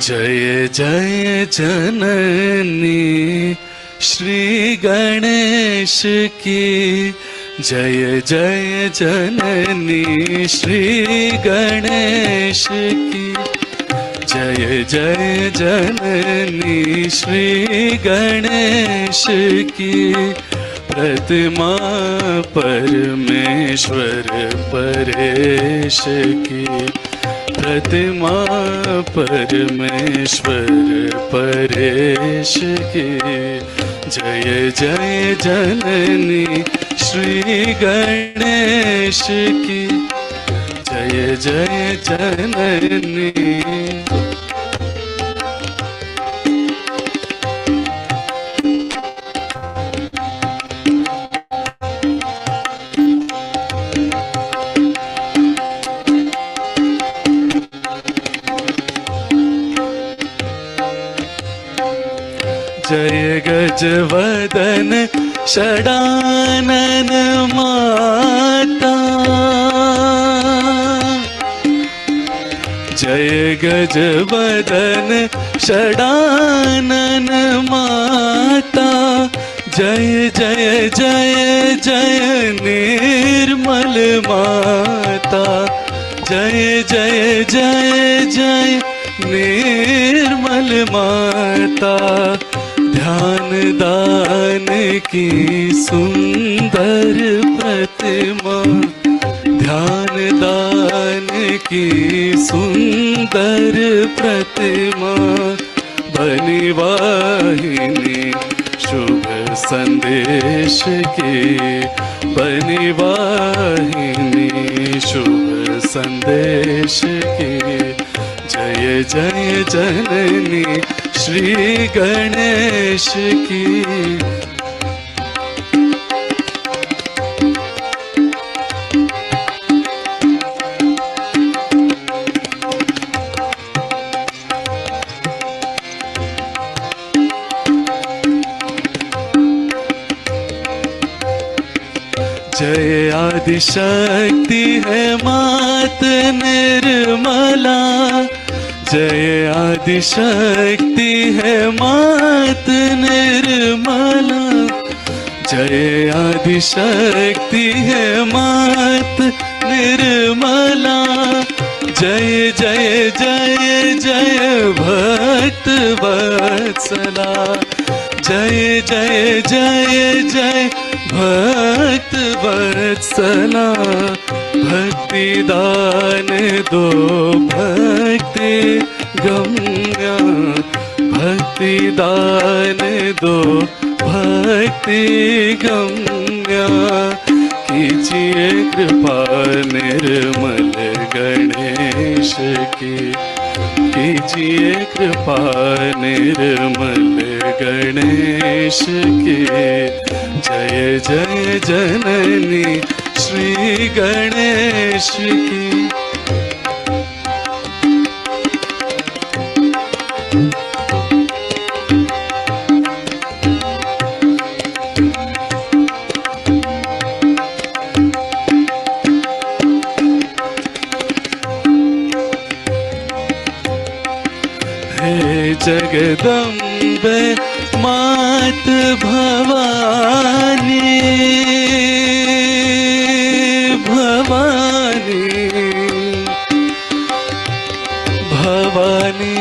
जय जय जननी श्री गणेश की, जय जय जननी श्री गणेश की, जय जय जननी श्री गणेश की। प्रतिमा परमेश्वर परेश की, प्रतिमा परमेश्वर परेश की। जय जय जननी श्री गणेश की, जय जय जननी। जय गजवदन षडानन माता, जय गजवदन षडानन माता। जय जय जय जय निर्मल माता, जय जय जय जय निर्मल माता। ध्यान दान की सुंदर प्रतिमा, ध्यान दान की सुंदर प्रतिमा। बनी वाहिनी शुभ संदेश की, बनी वाहिनी शुभ संदेश की। जय जय जननी श्री गणेश की। जय आदिशक्ति है मात निर्मला, जय आदिशक्ति है मात निर्मला, जय आदिशक्ति है मात निर्मला। जय जय जय जय भक्त वत्सला, जय जय जय जय भक्त वत्सला। भक्ति दान दो भक्ति गम्या, भक्ति दान दो भक्ति गम्या। कीजिए कृपा निर्मल गणेश की, कीजिए कृपा निर्मल गणेश की। जय जय जननी श्री गणेश की। हे जगदम्बे मात भवानी, भवानी भवानी।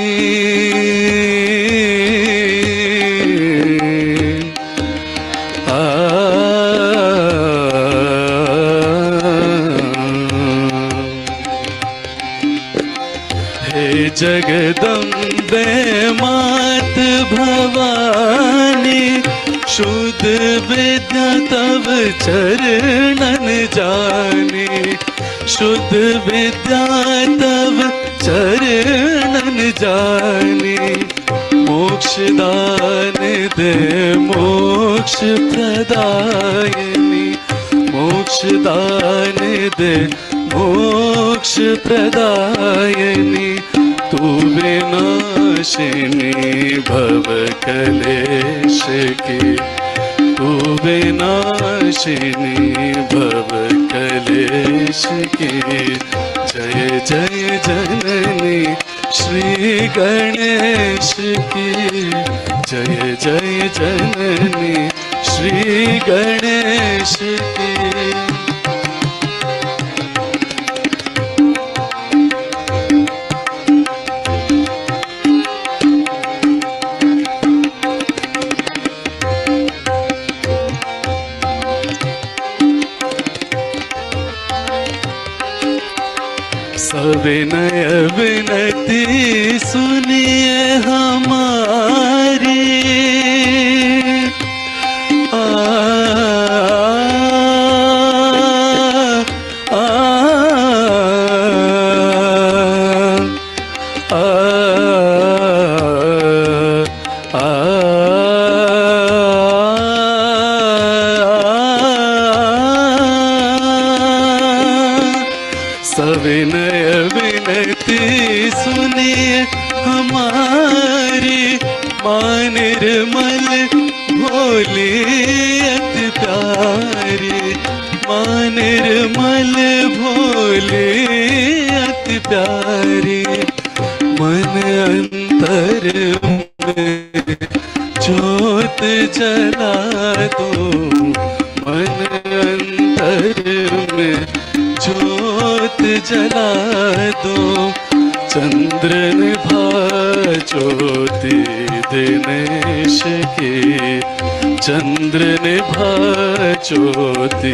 हे जगदम्बे मात भवानी, शुद्ध विद्या तव चरणन जानी, शुद्ध विद्या तव चरणन जानी। मोक्ष दान दे मोक्ष प्रदायिनी, मोक्ष दान दे मोक्ष प्रदायिनी। तू विनाशिनी भव कलेश की, तू विनाशिनी भव कलेश की। जय जय जननी श्री गणेश की जय जय जननी श्री गणेश की। सविनय विनती सुनिए हमारी, आ, आ, आ, आ, सविनय विनती सुनिए हमारी, मां निर्मल भोली अति प्यारी, मां निर्मल भोली अति प्यारी। मन अंतर में ज्योत जला दो, मन अंतर में ज्योत जला दो, चंद्र निभा ज्योति दिनेश की, चंद्र निभा ज्योति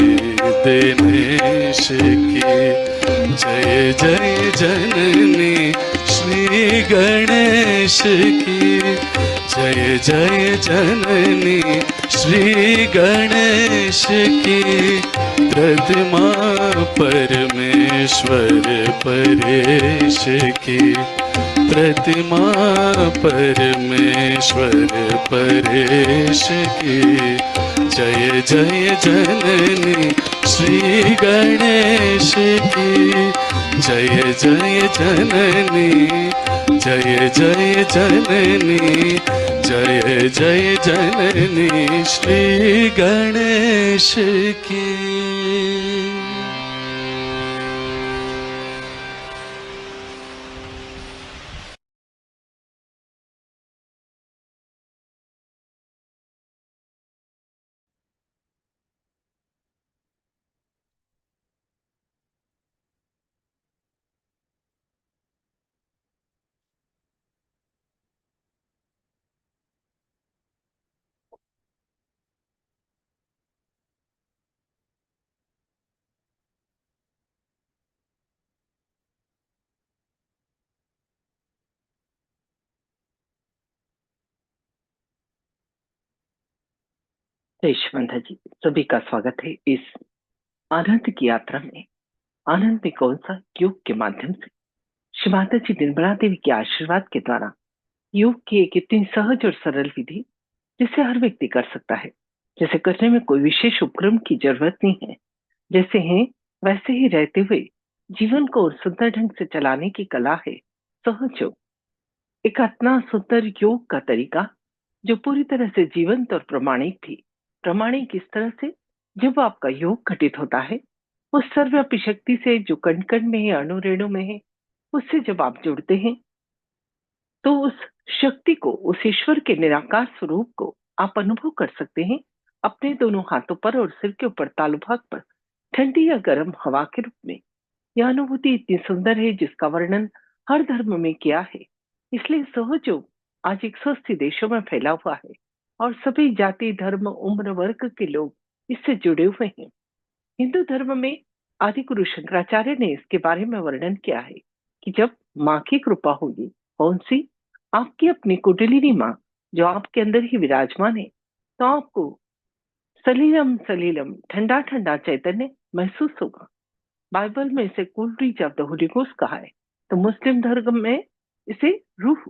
दिनेश की। जय जय जननी श्री गणेश की, जय जय जननी श्री गणेश की। प्रतिमा परमेश्वर परेश की, प्रतिमा परमेश्वर परेश की। जय जय जननी श्री गणेश की, जय जय जननी, जय जय जननी, जय जय जननी श्री गणेश की। देशवंधन जी, सभी का स्वागत है इस आनंद की यात्रा में। आनंद में कौन सा? योग के माध्यम से श्री माता जी निर्मला देवी के आशीर्वाद के द्वारा योग की एक इतनी सहज और सरल विधि जिसे हर व्यक्ति कर सकता है, जिसे करने में कोई विशेष उपक्रम की जरूरत नहीं है। जैसे हैं वैसे ही रहते हुए जीवन को और सुंदर ढंग से चलाने की कला है सहज योग। एक इतना सुंदर योग का तरीका जो पूरी तरह से जीवंत और प्रमाणिक भी। प्रमाणिक इस तरह से, जब आपका योग घटित होता है उस सर्वव्यापी शक्ति से जो कण कण में है, अणु रेणु में है, उससे जब आप जुड़ते हैं तो उस शक्ति को, उस ईश्वर के निराकार स्वरूप को आप अनुभव कर सकते हैं अपने दोनों हाथों पर और सिर के ऊपर तालु भाग पर ठंडी या गर्म हवा के रूप में। यह अनुभूति इतनी सुंदर है जिसका वर्णन हर धर्म में किया है। इसलिए सहज योग आज 180 देशों में फैला हुआ है और सभी जाति, धर्म, उम्र, वर्ग के लोग इससे जुड़े हुए हैं। हिंदू धर्म में आदि गुरु शंकराचार्य ने इसके बारे में वर्णन किया है कि जब माँ की कृपा होगी, कौन सी? आपकी अपनी कुंडलिनी माँ जो आपके अंदर ही विराजमान है, तो आपको सलीलम सलीलम ठंडा ठंडा चैतन्य महसूस होगा। बाइबल में इसे cool bridge of the Holi ghost कहा है, तो मुस्लिम धर्म में इसे रूह,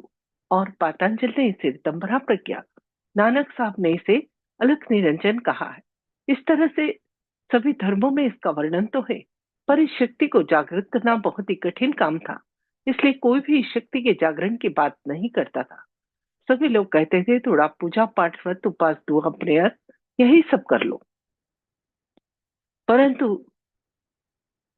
और पतंजलि ने इसे रितंभरा प्रज्ञा, नानक साहब ने इसे अलख निरंजन कहा है। इस तरह से सभी धर्मों में इसका वर्णन तो है, पर इस शक्ति को जागृत करना बहुत ही कठिन काम था। इसलिए कोई भी इस शक्ति के जागरण की बात नहीं करता था। सभी लोग कहते थे थोड़ा पूजा पाठ, व्रत, उपास, दुआ, प्रेयर यही सब कर लो। परंतु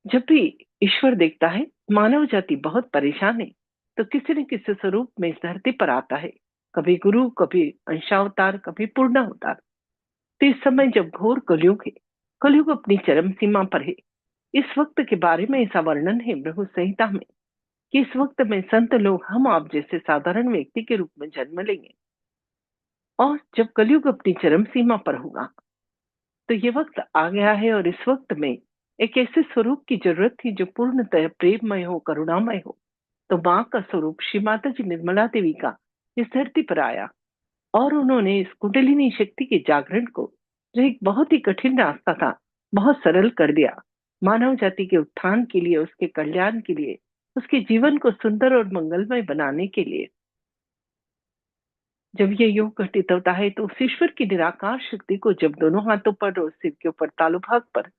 जब भी ईश्वर देखता है मानव जाति बहुत परेशान है, तो किसी न किसी स्वरूप में इस धरती पर आता है, कभी गुरु, कभी अंशावतार, कभी पूर्ण अवतार। तो इस समय जब घोर कलयुग है, कलयुग अपनी चरम सीमा पर है, इस वक्त के बारे में ऐसा वर्णन है ब्रह्म संहिता में कि इस वक्त में संत लोग हम आप जैसे साधारण व्यक्ति के रूप में जन्म लेंगे। और जब कलयुग अपनी चरम सीमा पर होगा, तो ये वक्त आ गया है और इस वक्त में एक ऐसे स्वरूप की जरूरत थी जो पूर्णतः प्रेममय हो, करुणामय हो। तो माँ का स्वरूप श्री माता जी निर्मला देवी का इस धरती पर आया और उन्होंने इस कुंडलिनी शक्ति के जागरण को, जो एक बहुत ही कठिन रास्ता था, बहुत सरल कर दिया। मानव जाति के उत्थान के लिए, उसके कल्याण के लिए, उसके जीवन को सुंदर और मंगलमय बनाने के लिए। जब ये योग घटित होता है तो उस ईश्वर की निराकार शक्ति को जब दोनों हाथों पर और सिर के ऊपर तालु भाग पर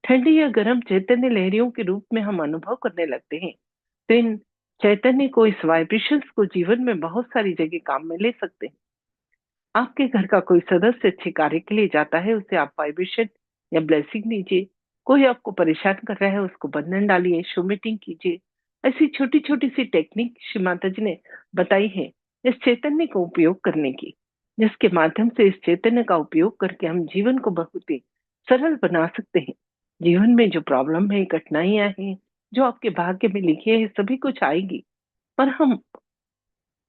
ठंडी या गर्म चैतन्य लहरियों के रूप में हम अनुभव करने लगते हैं, तो इन चैतन्य को, इस वाइब्रेशंस को जीवन में बहुत सारी जगह काम में ले सकते हैं। आपके घर का कोई सदस्य अच्छे कार्य के लिए जाता है, उसे आप वाइब्रेशन या ब्लेसिंग दीजिए। कोई आपको परेशान कर रहा है, उसको बंधन डालिए, शो मीटिंग कीजिए। ऐसी छोटी छोटी सी टेक्निक श्री माता जी ने बताई है इस चैतन्य को उपयोग करने की, जिसके माध्यम से इस चैतन्य का उपयोग करके हम जीवन को बहुत ही सरल बना सकते हैं। जीवन में जो प्रॉब्लम है, कठिनाइयां हैं, जो आपके भाग्य में लिखी है, सभी कुछ आएगी। पर हम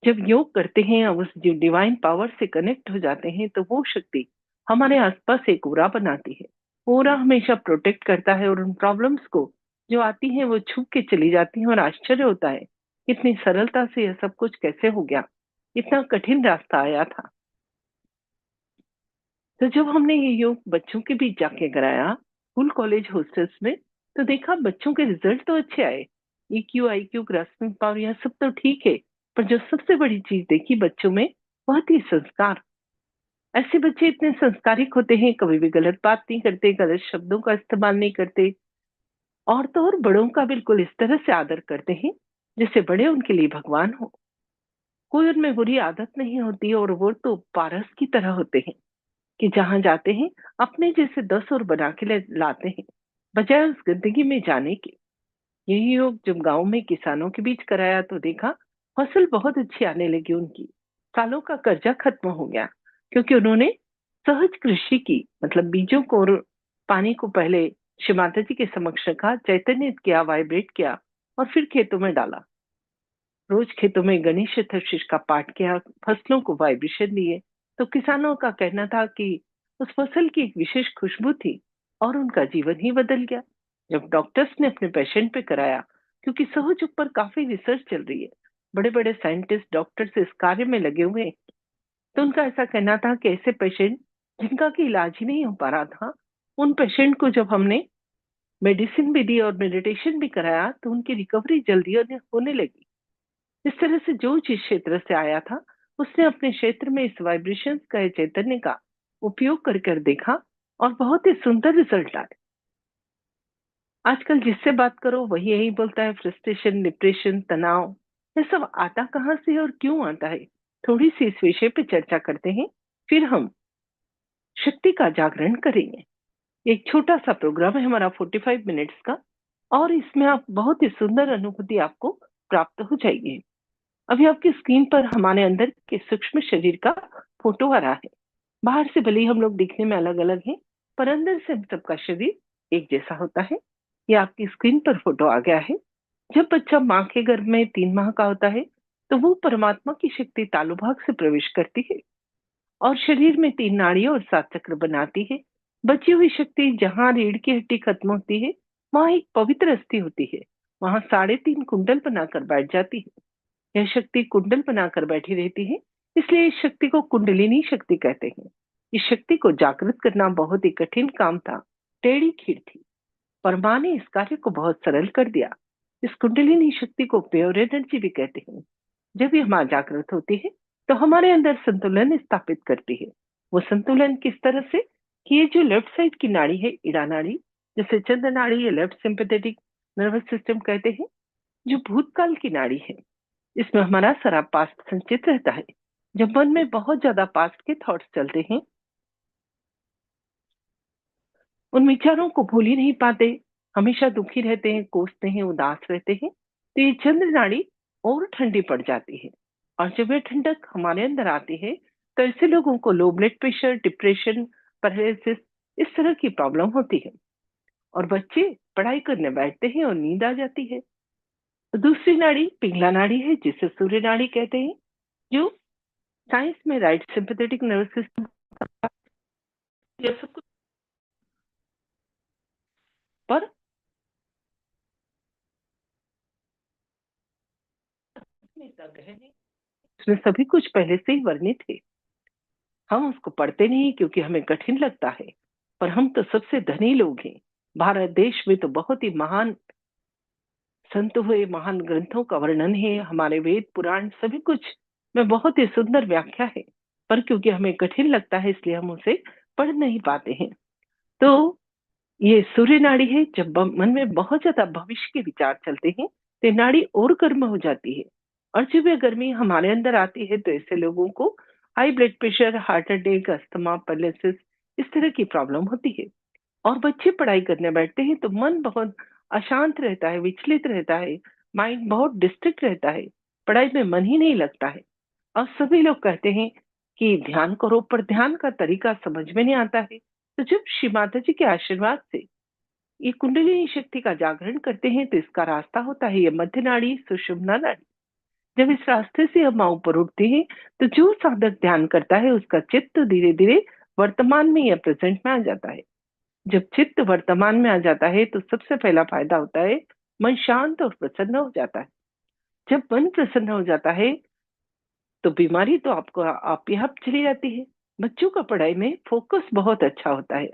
जब योग करते हैं और उस जो डिवाइन पावर से कनेक्ट हो जाते हैं, तो वो शक्ति हमारे आसपास एक ओरा बनाती है। ओरा हमेशा प्रोटेक्ट करता है और उन प्रॉब्लम्स को जो आती हैं वो छू के चली जाती हैं और आश्चर्य होता है इतनी सरलता से यह सब कुछ कैसे हो गया, इतना कठिन रास्ता आया था। तो जब हमने ये योग बच्चों के बीच जाके कराया, स्कूल कॉलेज हॉस्टल्स में, तो देखा बच्चों के रिजल्ट तो अच्छे आए। ईक्यू, आईक्यू, ग्रास्पिंग पावर, यह सब तो ठीक है, पर जो सबसे बड़ी चीज देखी बच्चों में, वह थी संस्कार। ऐसे बच्चे इतने संस्कारिक होते हैं, कभी भी गलत बात नहीं करते, गलत शब्दों का इस्तेमाल नहीं करते, और तो और बड़ों का बिल्कुल इस तरह से आदर करते हैं जैसे बड़े उनके लिए भगवान हो। कोई उनमें बुरी आदत नहीं होती और वो तो पारस की तरह होते हैं कि जहां जाते हैं अपने जैसे 10 और बना के लाते हैं, बजाय उस गंदगी में जाने के। यही योग जब गांव में किसानों के बीच कराया तो देखा फसल बहुत अच्छी आने लगी उनकी। सालों का कर्जा खत्म हो गया क्योंकि उन्होंने सहज कृषि की, मतलब बीजों को और पानी को पहले श्री माता जी के समक्ष रखा, चैतन्य किया, वाइब्रेट किया और फिर खेतों में डाला। रोज खेतों में गणेश चतुर्थी का पाठ किया, फसलों को वाइब्रेशन दिए। तो किसानों का कहना था कि उस फसल की एक विशेष खुशबू थी और उनका जीवन ही बदल गया। जब डॉक्टर्स ने अपने पेशेंट पे कराया, क्योंकि सहज ऊपर काफी रिसर्च चल रही है, बड़े बड़े साइंटिस्ट, डॉक्टर्स इस कार्य में लगे हुए हैं, तो उनका ऐसा कहना था कि ऐसे पेशेंट जिनका कि इलाज ही नहीं हो पा रहा था, उन पेशेंट को जब हमने मेडिसिन भी दी और मेडिटेशन भी कराया, तो उनकी रिकवरी जल्दी होने लगी। इस तरह से जो जिस क्षेत्र से आया था, उसने अपने क्षेत्र में इस वाइब्रेशंस का, चैतन्य का उपयोग कर कर देखा और बहुत ही सुंदर रिजल्ट आए। आजकल जिससे बात करो वही यही बोलता है, फ्रस्ट्रेशन, डिप्रेशन, तनाव, ये सब आता कहाँ से और क्यों आता है? थोड़ी सी इस विषय पे चर्चा करते हैं, फिर हम शक्ति का जागरण करेंगे। एक छोटा सा प्रोग्राम है हमारा 45 मिनट्स का, और इसमें आप बहुत ही सुंदर अनुभूति आपको प्राप्त हो जाएगी। अभी आपकी स्क्रीन पर हमारे अंदर के सूक्ष्म शरीर का फोटो आ रहा है। बाहर से भले ही हम लोग दिखने में अलग अलग हैं, पर अंदर से हम सबका शरीर एक जैसा होता है। ये आपकी स्क्रीन पर फोटो आ गया है। जब बच्चा माँ के गर्भ में 3 माह का होता है, तो वो परमात्मा की शक्ति तालु भाग से प्रवेश करती है और शरीर में 3 नाड़ियां और 7 चक्र बनाती है। बची हुई शक्ति जहां रीढ़ की हड्डी खत्म होती है, वहां एक पवित्र अस्थि होती है, वहां 3.5 कुंडल बनाकर बैठ जाती है। यह शक्ति कुंडल बनाकर बैठी रहती है, इसलिए इस शक्ति को कुंडलिनी शक्ति कहते हैं। इस शक्ति को जागृत करना बहुत ही कठिन काम था, टेढ़ी खीर थी, पर माँ ने इस कार्य को बहुत सरल कर दिया। इस कुंडलिनी शक्ति को प्योर एनर्जी भी कहते हैं। जब यह माँ जागृत होती है, तो हमारे अंदर संतुलन स्थापित करती है। वो संतुलन किस तरह से कि ये जो लेफ्ट साइड की नाड़ी है, इड़ा नाड़ी, जैसे चंद्र नाड़ी या लेफ्ट सिंपैथेटिक नर्वस सिस्टम कहते हैं, जो भूतकाल की नाड़ी है, इसमें हमारा सारा पास्ट संचित रहता है। जब मन में बहुत ज्यादा पास्ट के थॉट्स चलते हैं, उन विचारों को भूल ही नहीं पाते, हमेशा दुखी रहते हैं, कोसते हैं, उदास रहते हैं, तो ये चंद्र नाड़ी और ठंडी पड़ जाती है। और जब यह ठंडक हमारे अंदर आती है तो ऐसे लोगों को low blood pressure, depression, paralysis, इस तरह की प्रॉब्लम होती है। और बच्चे पढ़ाई करने बैठते हैं और नींद आ जाती है। दूसरी नाड़ी पिंगला नाड़ी है, जिसे सूर्य नाड़ी कहते हैं, जो साइंस में राइट सिंपैथेटिक नर्वस सिस्टम ये सब कुछ पर इतना गहन है, इसमें सभी कुछ पहले से ही वर्णित है। हम उसको पढ़ते नहीं क्योंकि हमें कठिन लगता है, पर हम तो सबसे धनी लोग हैं। भारत देश में तो बहुत ही महान संत हुए, महान ग्रंथों का वर्णन है, हमारे वेद पुराण सभी कुछ में बहुत ही सुंदर व्याख्या है, पर क्योंकि हमें कठिन लगता है इसलिए हम उसे पढ़ नहीं पाते हैं। तो ये सूर्य नाड़ी है। जब मन में बहुत ज्यादा भविष्य के विचार चलते हैं तो ये नाड़ी और गर्म हो जाती है। और जब यह गर्मी हमारे अंदर आती है तो ऐसे लोगों को high blood pressure, heart attack, asthma, paralysis, इस तरह की प्रॉब्लम होती है। और बच्चे पढ़ाई करने बैठते हैं तो मन बहुत अशांत रहता है, विचलित रहता है, माइंड बहुत डिस्ट्रैक्ट रहता है, पढ़ाई में मन ही नहीं लगता है। और सभी लोग कहते हैं कि ध्यान करो, पर ध्यान का तरीका समझ में नहीं आता है। तो जब श्री माता जी के आशीर्वाद से ये कुंडलिनी शक्ति का जागरण करते हैं तो इसका रास्ता होता है ये मध्य नाड़ी, सुषुम्ना नाड़ी। जब इस रास्ते से हम ऊपर उठते हैं तो जो साधक ध्यान करता है उसका चित्त धीरे धीरे वर्तमान में या प्रेजेंट में आ जाता है। जब चित्त वर्तमान में आ जाता है तो सबसे पहला फायदा होता है मन शांत और प्रसन्न हो जाता है। जब मन प्रसन्न हो जाता है तो बीमारी तो आपको आप ही आप चली जाती है। बच्चों का पढ़ाई में फोकस बहुत अच्छा होता है,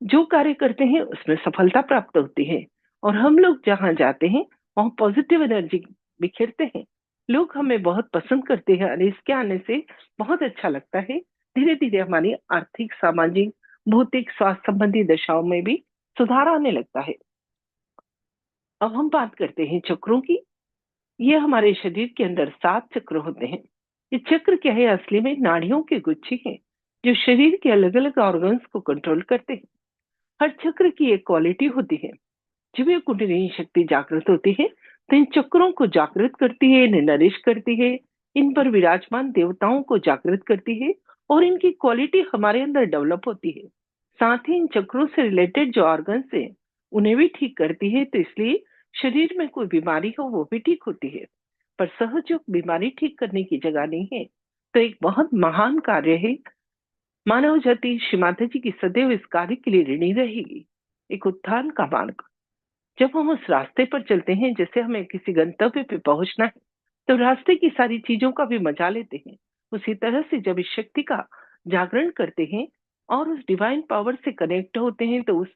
जो कार्य करते हैं उसमें सफलता प्राप्त होती है। और हम लोग जहाँ जाते हैं वहाँ पॉजिटिव एनर्जी बिखेरते हैं। लोग हमें बहुत पसंद करते हैं और इसके आने से बहुत अच्छा लगता है। धीरे धीरे हमारी आर्थिक, सामाजिक, भौतिक, स्वास्थ्य संबंधी दशाओं में भी सुधार आने लगता है। अब हम बात करते हैं चक्रों की। ये हमारे शरीर के अंदर 7 चक्र होते हैं। ये चक्र क्या है? असली में नाड़ियों के गुच्छे हैं जो शरीर के अलग अलग ऑर्गन्स को कंट्रोल करते हैं। हर चक्र की एक क्वालिटी होती है। जब ये कुंडलिनी शक्ति जागृत होती है तो इन चक्रों को जागृत करती है, इन्हें नरिश करती है, इन पर विराजमान देवताओं को जागृत करती है और इनकी क्वालिटी हमारे अंदर डेवलप होती है। साथ ही इन चक्रों से रिलेटेड जो ऑर्गन्स है उन्हें भी ठीक करती है। तो इसलिए शरीर में कोई बीमारी हो वो भी ठीक होती है। पर सहज बीमारी ठीक करने की जगह नहीं है। तो एक बहुत महान कार्य है। मानव जाति श्री माता जी की सदैव इस कार्य के लिए ऋणी रहेगी। एक उत्थान का मार्ग। जब हम उस रास्ते पर चलते हैं, जैसे हमें किसी गंतव्य पे पहुंचना है, तो रास्ते की सारी चीजों का भी मजा लेते हैं। उसी तरह से जब इस शक्ति का जागरण करते हैं और उस डिवाइन पावर से कनेक्ट होते हैं तो उस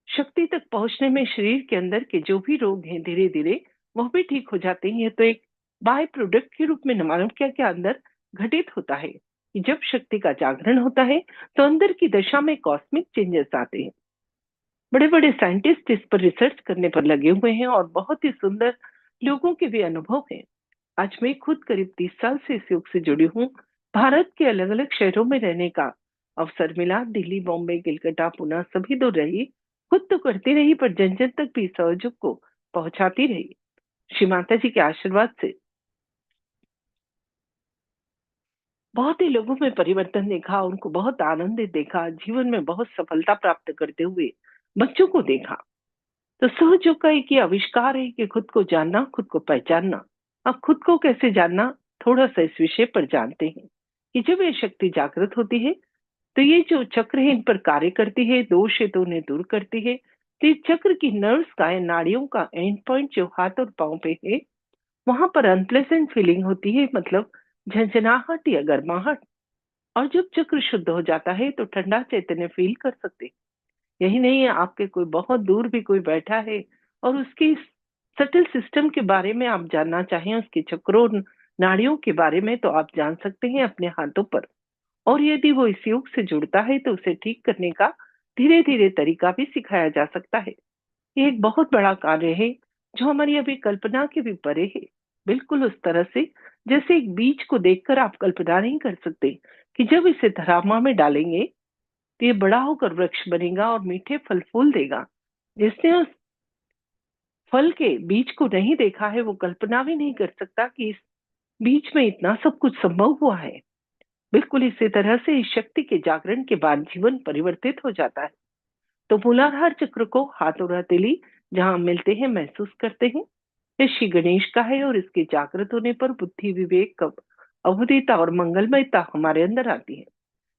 शक्ति तक पहुंचने में शरीर के अंदर के जो भी रोग हैं धीरे धीरे वह भी ठीक हो जाते हैं। तो एक बाय प्रोडक्ट के रूप में मानव क्या के अंदर घटित होता है कि जब शक्ति का जागरण होता है तो अंदर की दशा में कॉस्मिक चेंजेस आते हैं। बड़े बड़े साइंटिस्ट इस पर रिसर्च करने पर लगे हुए हैं और बहुत ही सुंदर लोगों के भी अनुभव हैं। आज मैं खुद करीब 30 साल से इस योग से जुड़ी हूँ। भारत के अलग अलग शहरों में रहने का अवसर मिला। दिल्ली, बॉम्बे, कलकत्ता, पुणे सभी दूर रही। खुद तो करती रही पर जन जन तक भी सहयोग को पहुंचाती रही। श्री माता जी के आशीर्वाद से बहुत ही लोगों में परिवर्तन देखा, उनको बहुत आनंदित देखा, जीवन में बहुत सफलता प्राप्त करते हुए बच्चों को देखा। तो सहयोग का एक ये आविष्कार है कि खुद को जानना, खुद को पहचानना। अब खुद को कैसे जानना, थोड़ा सा इस विषय पर जानते हैं कि जब ये शक्ति जागृत होती है तो ये जो चक्र है इन पर कार्य करती है, दोष है तो उन्हें दूर करती है। तो इस चक्र की नर्व्स का, नाड़ियों का एंड पॉइंट जो हाथ और पांव पे है, वहां पर अनप्लेजेंट फीलिंग होती है, मतलब झंझनाहट या गर्माहट। और जब चक्र शुद्ध हो जाता है तो ठंडा चैतन्य फील कर सकते हैं। यही नहीं है, आपके कोई बहुत दूर भी कोई बैठा है और उसकी सटल सिस्टम के बारे में आप जानना चाहें, उसके चक्रों, नाड़ियों के बारे में, तो आप जान सकते हैं अपने हाथों पर। और यदि वो इस योग से जुड़ता है तो उसे ठीक करने का धीरे धीरे तरीका भी सिखाया जा सकता है। ये एक बहुत बड़ा कार्य है जो हमारी अभी कल्पना के भी परे है। बिल्कुल उस तरह से जैसे एक बीज को देखकर आप कल्पना नहीं कर सकते कि जब इसे धरामा में डालेंगे तो ये बड़ा होकर वृक्ष बनेगा और मीठे फल फूल देगा। जिसने उस फल के बीज को नहीं देखा है वो कल्पना भी नहीं कर सकता कि इस बीज में इतना सब कुछ संभव हुआ है। बिल्कुल इसी तरह से इस शक्ति के जागरण के बाद जीवन परिवर्तित हो जाता है। तो मूलाधार चक्र को हाथ और हथेली जहां मिलते हैं महसूस करते हैं, ये श्री गणेश का है और इसके जागृत होने पर बुद्धि, विवेक, अवधेयता और मंगलमयता हमारे अंदर आती है।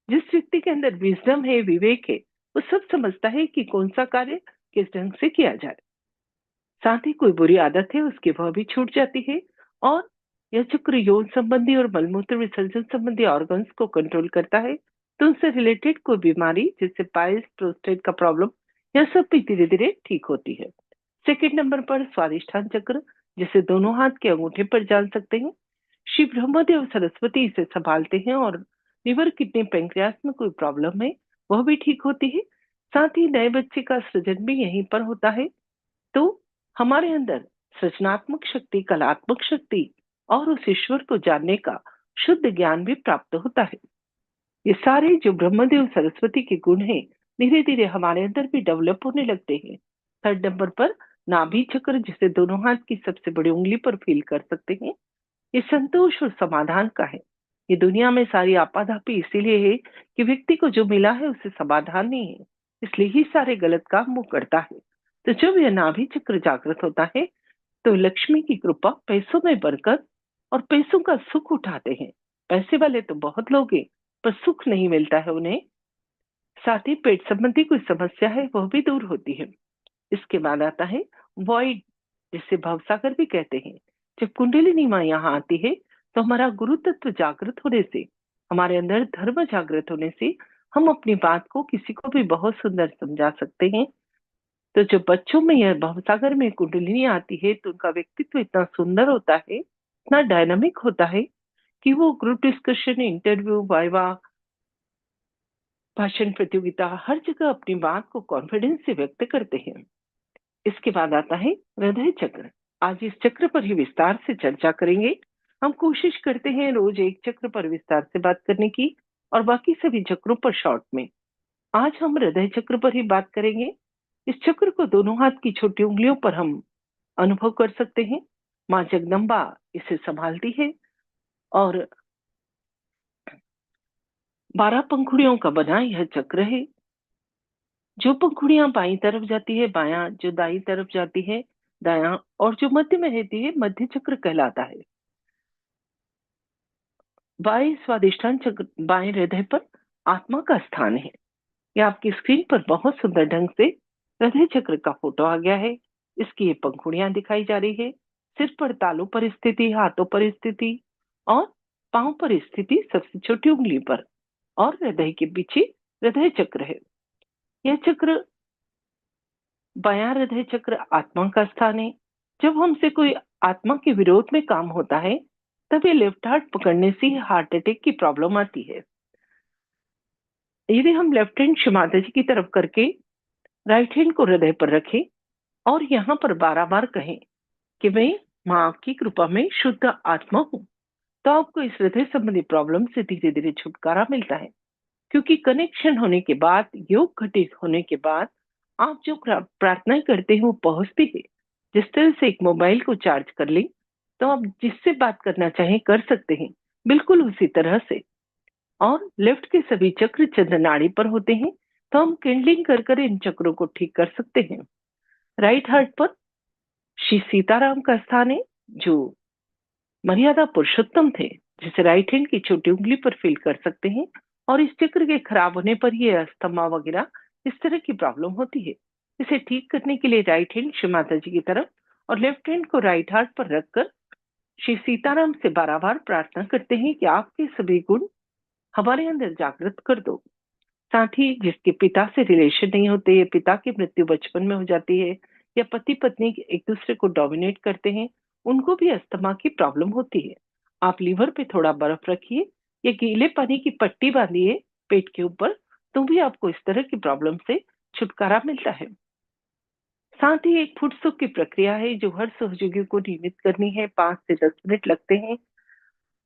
जिस व्यक्ति के अंदर विजडम है, विवेक है, वो सब समझता है कि कौन सा कार्य किस ढंग से किया जाए। साथ ही कोई बुरी आदत है उसकी वह भी छूट जाती है। और यह चक्र यौन संबंधी और मलमूत्र विसर्जन संबंधी ऑर्गन्स को कंट्रोल करता है। तो उनसे रिलेटेड कोई बीमारी जैसे पाइल्स, प्रोस्टेट का प्रॉब्लम, यह सब भी धीरे धीरे ठीक होती है। सेकंड नंबर पर स्वादिष्ठान चक्र, जिसे दोनों हाथ के अंगूठे पर जान सकते हैं। श्री ब्रह्मदेव सरस्वती इसे संभालते हैं और लिवर, किडनी, पेंक्रियास में कोई प्रॉब्लम है वह भी ठीक होती है। साथ ही नए बच्चे का सृजन भी यहीं पर होता है। तो हमारे अंदर सृजनात्मक शक्ति, कलात्मक शक्ति और उस ईश्वर को जानने का शुद्ध ज्ञान भी प्राप्त होता है। ये सारे जो ब्रह्मदेव सरस्वती के गुण हैं, धीरे धीरे हमारे अंदर भी डेवलप होने लगते हैं। थर्ड नंबर पर नाभि चक्र, जिसे दोनों हाथ की सबसे बड़ी उंगली पर फील कर सकते हैं, ये संतोष और समाधान का है। ये दुनिया में सारी आपाधापी इसीलिए है कि व्यक्ति को जो मिला है उसे समाधान नहीं है, इसलिए ही सारे गलत काम वो करता है। तो जब यह नाभि चक्र जागृत होता है तो लक्ष्मी की कृपा, पैसों में बरकत और पैसों का सुख उठाते हैं। पैसे वाले तो बहुत लोग हैं पर सुख नहीं मिलता है उन्हें। साथ ही पेट संबंधी कोई समस्या है वह भी दूर होती है। इसके बाद आता है वॉइड, जिसे भवसागर भी कहते हैं। जब कुंडलिनी माँ यहाँ आती है तो हमारा गुरु तत्व जागृत होने से, हमारे अंदर धर्म जागृत होने से हम अपनी बात को किसी को भी बहुत सुंदर समझा सकते हैं। तो जो बच्चों में यह भवसागर में कुंडलिनी आती है तो उनका व्यक्तित्व इतना सुंदर होता है, इतना डायनामिक होता है कि वो ग्रुप डिस्कशन, इंटरव्यू, वाइवा, भाषण प्रतियोगिता, हर जगह अपनी बात को कॉन्फिडेंस से व्यक्त करते हैं। इसके बाद आता है हृदय चक्र। आज इस चक्र पर ही विस्तार से चर्चा करेंगे। हम कोशिश करते हैं रोज एक चक्र पर विस्तार से बात करने की और बाकी सभी चक्रों पर शॉर्ट में। आज हम हृदय चक्र पर ही बात करेंगे। इस चक्र को दोनों हाथ की छोटी उंगलियों पर हम अनुभव कर सकते हैं। माँ जगदम्बा इसे संभालती है और 12 पंखुड़ियों का बना यह चक्र है। जो पंखुड़ियां बाईं तरफ जाती है बायां, जो दाईं तरफ जाती है दायां, और जो मध्य में रहती है मध्य चक्र कहलाता है। बाएं स्वादिष्ठान चक्र बाएं हृदय पर आत्मा का स्थान है। यह आपकी स्क्रीन पर बहुत सुंदर ढंग से हृदय चक्र का फोटो आ गया है। इसकी ये पंखुड़ियां दिखाई जा रही है। सिर पर तालू पर स्थिति, हाथों पर स्थिति और पांव पर स्थिति सबसे छोटी उंगली पर, और हृदय के पीछे हृदय चक्र है। यह चक्र, बायां हृदय चक्र आत्मा का स्थान है। जब हमसे कोई आत्मा के विरोध में काम होता है तब ये लेफ्ट हार्ट पकड़ने से हार्ट अटैक की प्रॉब्लम आती है। यदि हम लेफ्ट हैंड शिव जी की तरफ करके राइट हैंड को हृदय पर रखें और यहाँ पर 12 बार कहें कि मैं माँ की कृपा में शुद्ध आत्मा हूँ, तो आपको इस हृदय संबंधी प्रॉब्लम से धीरे धीरे छुटकारा मिलता है। क्योंकि कनेक्शन होने के बाद, योग घटित होने के बाद आप जो प्रार्थनाएं करते हैं वो पहुंचती है। जिस तरह से एक मोबाइल को चार्ज कर लें तो आप जिससे बात करना चाहें कर सकते हैं, बिल्कुल उसी तरह से। और लेफ्ट के सभी चक्र चंद्र नाड़ी पर होते हैं, तो हम कैंडलिंग कर कर इन चक्रों को ठीक कर सकते हैं। राइट हार्ट पर श्री सीताराम का स्थान है, जो मर्यादा पुरुषोत्तम थे, जिसे राइट हैंड की छोटी उंगली पर फील कर सकते हैं। और इस चक्र के खराब होने पर ये अस्थमा वगैरह इस तरह की प्रॉब्लम होती है। इसे ठीक करने के लिए राइट हैंड श्री माता जी की तरफ और लेफ्ट हैंड को राइट हार्ट पर रखकर श्री सीताराम से 12 बार प्रार्थना करते हैं कि आपके सभी गुण हमारे अंदर जागृत कर दो। साथ ही जिसके पिता से रिलेशन नहीं होते, या पिता की मृत्यु बचपन में हो जाती है, या पति पत्नी एक दूसरे को डोमिनेट करते हैं, उनको भी अस्थमा की प्रॉब्लम होती है। आप लीवर पे थोड़ा बर्फ रखिए या गीले पानी की पट्टी बांधिए पेट के ऊपर, तो भी आपको इस तरह की प्रॉब्लम से छुटकारा मिलता है। साथ ही एक फुट सूप की प्रक्रिया है जो हर सहयोगी को नियमित करनी है। 5 से 10 मिनट लगते हैं।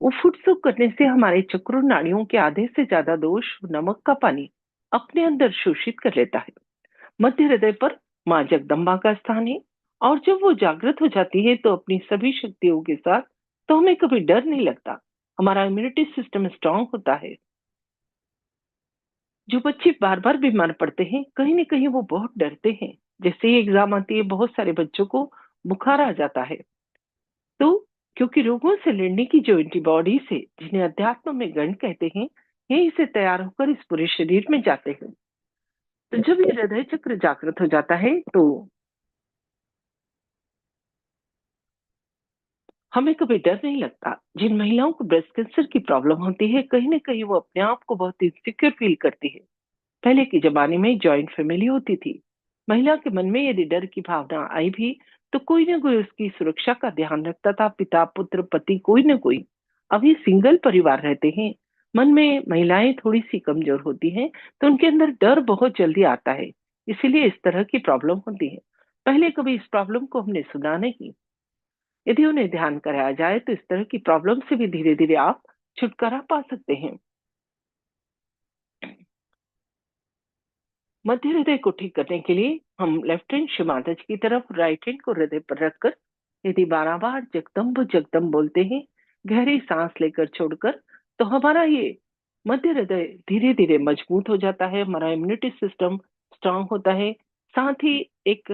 वो फुट सूप करने से हमारे चक्रों, नाड़ियों के आधे से ज्यादा दोष नमक का पानी अपने अंदर शोषित कर लेता है। मध्य हृदय पर माँ जगदम्बा का स्थान है और जब वो जागृत हो जाती है तो अपनी सभी शक्तियों के साथ, तो हमें कभी डर नहीं लगता। हमारा इम्यूनिटी सिस्टम स्ट्रांग होता है। जो बच्चे बार बार बीमार पड़ते हैं, कहीं ना कहीं वो बहुत डरते हैं। जैसे ही एग्जाम आती है, बहुत सारे बच्चों को बुखार आ जाता है। तो क्योंकि रोगों से लड़ने की जो एंटीबॉडीज है, जिन्हें अध्यात्म में गण कहते हैं, यही से तैयार होकर इस पूरे शरीर में जाते हैं। तो जब ये हृदय चक्र जागृत हो जाता है, तो हमें कभी डर नहीं लगता। जिन महिलाओं को ब्रेस्ट कैंसर की प्रॉब्लम होती है, कहीं ना कहीं वो अपने आप को बहुत इनसिक्योर फील करती है। पहले के जमाने में जॉइंट फैमिली होती थी। महिला के मन में यदि डर की भावना आई भी, तो कोई ना कोई उसकी सुरक्षा का ध्यान रखता था, पिता पुत्र पति कोई ना कोई। अभी सिंगल परिवार रहते हैं, मन में महिलाएं थोड़ी सी कमजोर होती हैं, तो उनके अंदर डर बहुत जल्दी आता है। इसीलिए इस तरह की प्रॉब्लम होती है। पहले कभी इस प्रॉब्लम को हमने सुना नहीं। यदि उन्हें ध्यान कराया जाए, तो इस तरह की प्रॉब्लम से भी धीरे धीरे आप छुटकारा पा सकते हैं। मध्य हृदय को ठीक करने के लिए हम लेफ्ट हैंड शिमादज की तरफ, राइट हैंड को हृदय पर रखकर यदि 12 बार जगदम्ब जगदम्ब बोलते हैं, गहरी सांस लेकर छोड़कर, तो हमारा ये मध्य हृदय धीरे धीरे मजबूत हो जाता है। हमारा इम्यूनिटी सिस्टम स्ट्रांग होता है। साथ ही एक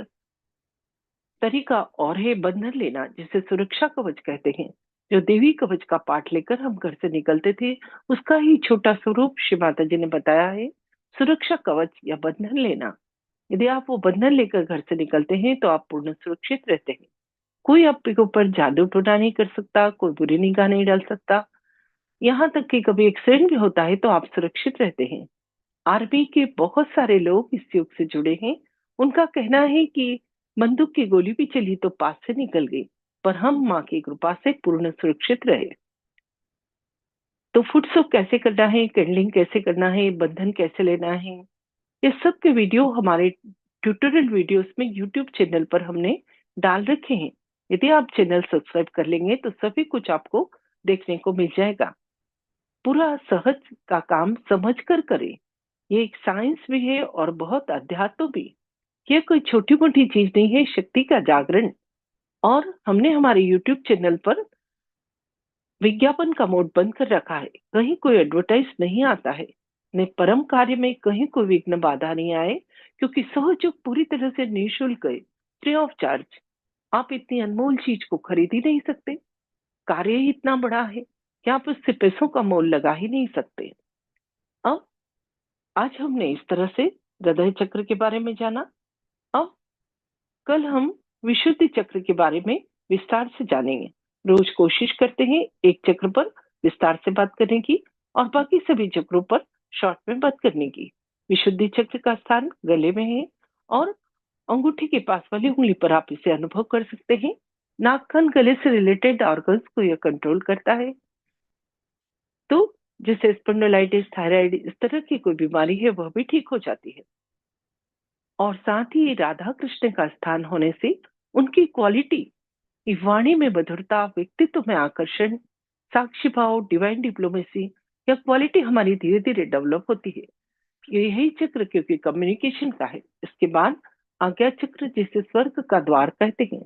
तरीका और है बंधन लेना, जिसे सुरक्षा कवच कहते हैं। जो देवी कवच का पाठ लेकर हम घर से निकलते थे, उसका ही छोटा स्वरूप श्री माता जी ने बताया है, सुरक्षा कवच या बंधन लेना। यदि आप वो बंधन लेकर घर से निकलते हैं, तो आप पूर्ण सुरक्षित रहते हैं। कोई आपके ऊपर जादू टोना नहीं कर सकता, कोई बुरी निगाह नहीं डाल सकता। यहाँ तक कि कभी एक्सीडेंट भी होता है, तो आप सुरक्षित रहते हैं। आर्मी के बहुत सारे लोग इस युग से जुड़े हैं। उनका कहना है कि बंदूक की गोली भी चली तो पास से निकल गई, पर हम माँ की कृपा से पूर्ण सुरक्षित रहे। तो फुट सोक कैसे करना है, कैंडलिंग कैसे करना है, बंधन कैसे लेना है, ये सब के वीडियो हमारे ट्यूटोरियल वीडियोस में यूट्यूब चैनल पर हमने डाल रखे हैं। यदि आप चैनल सब्सक्राइब कर लेंगे, तो सभी कुछ आपको देखने को मिल जाएगा। पूरा सहज का काम समझ कर करें। ये एक साइंस भी है और बहुत अध्यात्म भी। ये कोई छोटी मोटी चीज नहीं है, शक्ति का जागरण। और हमने हमारे यूट्यूब चैनल पर विज्ञापन का मोड बंद कर रखा है। कहीं कोई एडवर्टाइज नहीं आता है। ने परम कार्य में कहीं कोई विघ्न बाधा नहीं आए, क्योंकि सहयोग पूरी तरह से निःशुल्क है, फ्री ऑफ चार्ज। आप इतनी अनमोल चीज को खरीद ही नहीं सकते। कार्य ही इतना बड़ा है कि आप उससे पैसों का मोल लगा ही नहीं सकते। अब आज हमने इस तरह से हृदय चक्र के बारे में जाना। अब कल हम विशुद्धि चक्र के बारे में विस्तार से जानेंगे। रोज कोशिश करते हैं एक चक्र पर विस्तार से बात करने की, और बाकी सभी चक्रों पर शॉर्ट में बात करने की। विशुद्धि चक्र का स्थान गले में है, और अंगूठी के पास वाली उंगली पर आप इसे अनुभव कर सकते हैं। नाक कान गले से रिलेटेड ऑर्गन्स को यह कंट्रोल करता है। तो जैसे स्पोंडिलाइटिस, थायराइड, इस तरह की कोई बीमारी है, वह भी ठीक हो जाती है। और साथ ही राधा कृष्ण का स्थान होने से उनकी क्वालिटी, वाणी में मधुरता, व्यक्तित्व में आकर्षण, साक्षी भाव, डिवाइन डिप्लोमेसी, यह क्वालिटी हमारी धीरे धीरे डेवलप होती है। यही चक्र क्योंकि कम्युनिकेशन का है। इसके बाद आज्ञा चक्र, जिसे स्वर्ग का द्वार कहते हैं।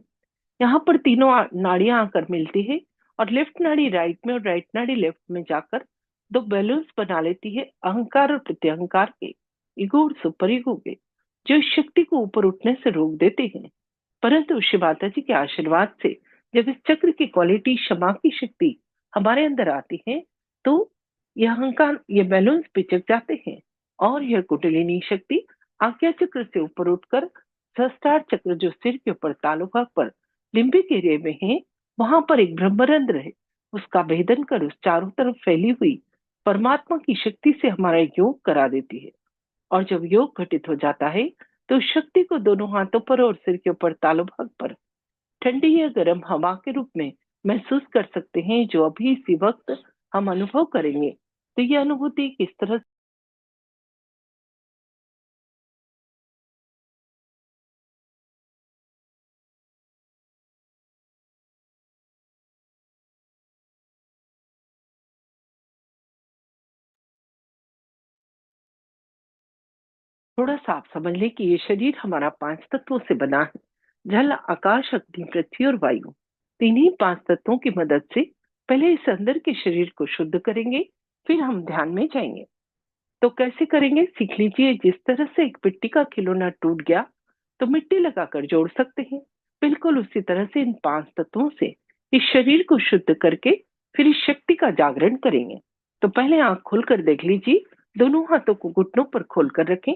यहाँ पर तीनों नाड़ियां आकर मिलती है, और लेफ्ट नाड़ी राइट में और राइट नाड़ी लेफ्ट में जाकर दो बैलेंस बना लेती है, अहंकार और प्रत्यहंकार के, ईगो और सुपर ईगो के, जो इस शक्ति को ऊपर उठने से रोक देते हैं। परंतु शिव माता जी के आशीर्वाद से जब इस चक्र की क्वालिटी, क्षमा की शक्ति हमारे अंदर आती है, तो यह अहंकार, ये बैलेंस पिचक जाते हैं, और यह कुंडलिनी शक्ति आज्ञा चक्र से ऊपर उठकर सहस्त्रार चक्र, जो सिर के ऊपर तालु भाग पर लिम्बिक एरिया में है, वहां पर एक ब्रह्मरंध्र है, उसका भेदन कर उस चारों तरफ फैली हुई परमात्मा की शक्ति से हमारा योग करा देती है। और जब योग घटित हो जाता है, तो शक्ति को दोनों हाथों पर और सिर के ऊपर तालु भाग पर ठंडी या गर्म हवा के रूप में महसूस कर सकते हैं, जो अभी इसी वक्त हम अनुभव करेंगे। तो ये अनुभूति किस तरह, थोड़ा सा आप समझ लें कि ये शरीर हमारा 5 तत्वों से बना है, जल, आकाश, अग्नि, पृथ्वी और वायु, तीन ही 5 तत्वों की मदद से पहले इस अंदर के शरीर को शुद्ध करेंगे, फिर हम ध्यान में जाएंगे। तो कैसे करेंगे सीख लीजिए। जिस तरह से एक मिट्टी का खिलौना टूट गया तो मिट्टी लगाकर जोड़ सकते हैं, बिल्कुल उसी तरह से इन 5 तत्वों से इस शरीर को शुद्ध करके फिर इस शक्ति का जागरण करेंगे। तो पहले आंख खोलकर देख लीजिए। दोनों हाथों को घुटनों पर खोलकर रखें।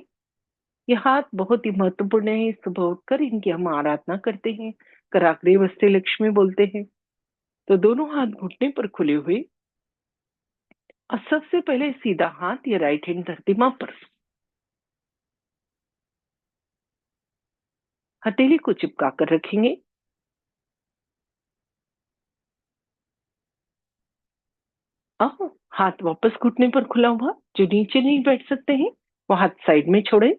ये हाथ बहुत ही महत्वपूर्ण है। सुबह उठकर इनकी हम आराधना करते हैं, कराग्रे वस्ते लक्ष्मी बोलते हैं। तो दोनों हाथ घुटने पर खुले हुए और सबसे पहले सीधा हाथ या राइट हैंड धरती मां पर, हथेली को चिपका कर रखेंगे। अब हाथ वापस घुटने पर खुला हुआ, जो नीचे नहीं बैठ सकते हैं वो हाथ साइड में छोड़े।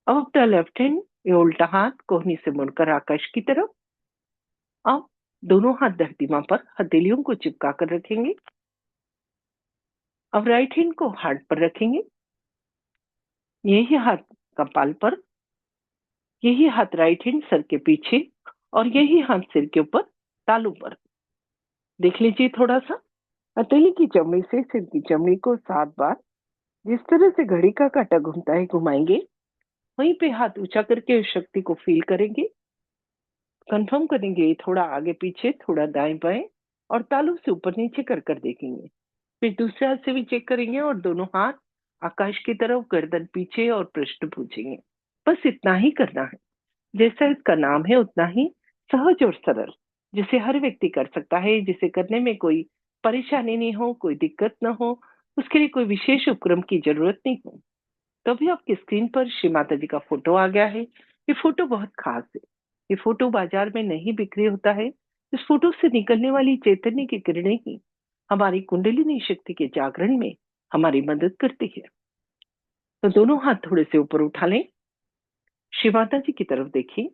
अब अपना लेफ्ट हैंड या उल्टा हाथ कोहनी से मुड़कर आकाश की तरफ। अब दोनों हाथ धरती मां पर हथेलियों को चिपका कर रखेंगे। अब राइट हैंड को हार्ट पर रखेंगे, यही हाथ कपाल पर, यही हाथ राइट हैंड सर के पीछे और यही हाथ सिर के ऊपर तालू पर। देख लीजिए थोड़ा सा। हथेली की चमड़ी से सिर की चमड़ी को 7 बार जिस तरह से घड़ी का काटा घूमता है घुमाएंगे। वहीं पे हाथ ऊंचा करके उस शक्ति को फील करेंगे, कंफर्म करेंगे थोड़ा आगे पीछे, थोड़ा दाएं बाएं, और तालू से ऊपर नीचे कर देखेंगे। फिर दूसरे हाथ से भी चेक करेंगे और दोनों हाथ आकाश की तरफ, गर्दन पीछे और पृष्ठ पूछेंगे। बस इतना ही करना है। जैसा इसका नाम है उतना ही सहज और सरल, जिसे हर व्यक्ति कर सकता है, जिसे करने में कोई परेशानी नहीं हो, कोई दिक्कत ना हो, उसके लिए कोई विशेष उपक्रम की जरूरत नहीं हो। तभी आपकी स्क्रीन पर श्री माता जी का फोटो आ गया है। ये फोटो बहुत खास है। ये फोटो बाजार में नहीं बिक्री होता है। इस फोटो से निकलने वाली चैतन्य की किरणें ही हमारी कुंडलिनी शक्ति के जागरण में हमारी मदद करती है। तो दोनों हाथ थोड़े से ऊपर उठा लें, श्री माता जी की तरफ देखिए।